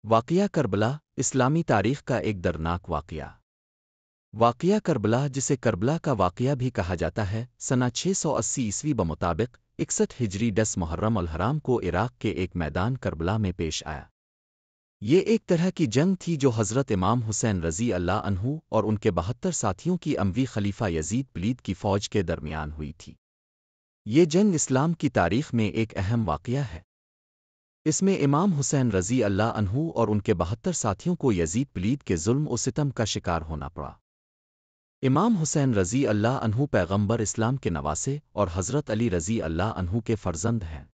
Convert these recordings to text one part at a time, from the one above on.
واقعہ کربلا اسلامی تاریخ کا ایک دردناک واقعہ۔ واقعہ کربلا، جسے کربلا کا واقعہ بھی کہا جاتا ہے، سنہ 680 عیسوی بمطابق 61 ہجری 10 محرم الحرام کو عراق کے ایک میدان کربلا میں پیش آیا۔ یہ ایک طرح کی جنگ تھی جو حضرت امام حسین رضی اللہ عنہ اور ان کے 72 ساتھیوں کی اموی خلیفہ یزید پلید کی فوج کے درمیان ہوئی تھی۔ یہ جنگ اسلام کی تاریخ میں ایک اہم واقعہ ہے۔ اس میں امام حسین رضی اللہ عنہ اور ان کے 72 ساتھیوں کو یزید پلید کے ظلم و ستم کا شکار ہونا پڑا۔ امام حسین رضی اللہ عنہ پیغمبر اسلام کے نواسے اور حضرت علی رضی اللہ عنہ کے فرزند ہیں۔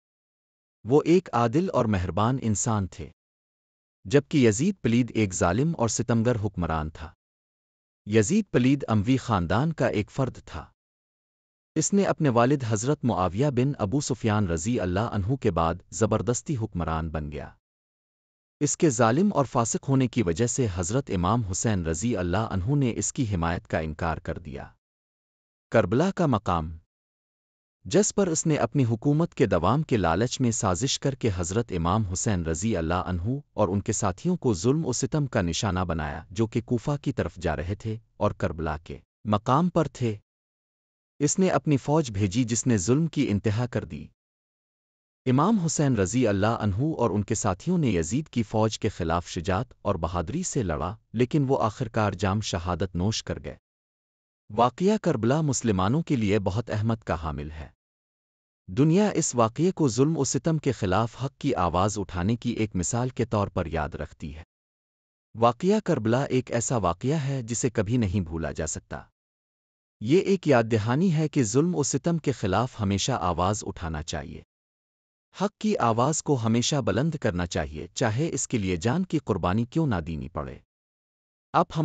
وہ ایک عادل اور مہربان انسان تھے، جبکہ یزید پلید ایک ظالم اور ستمگر حکمران تھا۔ یزید پلید اموی خاندان کا ایک فرد تھا۔ اس نے اپنے والد حضرت معاویہ بن ابو سفیان رضی اللہ عنہ کے بعد زبردستی حکمران بن گیا۔ اس کے ظالم اور فاسق ہونے کی وجہ سے حضرت امام حسین رضی اللہ عنہ نے اس کی حمایت کا انکار کر دیا۔ کربلا کا مقام، جس پر اس نے اپنی حکومت کے دوام کے لالچ میں سازش کر کے حضرت امام حسین رضی اللہ عنہ اور ان کے ساتھیوں کو ظلم و ستم کا نشانہ بنایا، جو کہ کوفہ کی طرف جا رہے تھے اور کربلا کے مقام پر تھے۔ اس نے اپنی فوج بھیجی جس نے ظلم کی انتہا کر دی۔ امام حسین رضی اللہ عنہ اور ان کے ساتھیوں نے یزید کی فوج کے خلاف شجاعت اور بہادری سے لڑا، لیکن وہ آخرکار جام شہادت نوش کر گئے۔ واقعہ کربلا مسلمانوں کے لیے بہت اہمیت کا حامل ہے۔ دنیا اس واقعے کو ظلم و ستم کے خلاف حق کی آواز اٹھانے کی ایک مثال کے طور پر یاد رکھتی ہے۔ واقعہ کربلا ایک ایسا واقعہ ہے جسے کبھی نہیں بھولا جا سکتا۔ یہ ایک یاد دہانی ہے کہ ظلم و ستم کے خلاف ہمیشہ آواز اٹھانا چاہیے۔ حق کی آواز کو ہمیشہ بلند کرنا چاہیے، چاہے اس کے لیے جان کی قربانی کیوں نہ دینی پڑے۔ اب ہم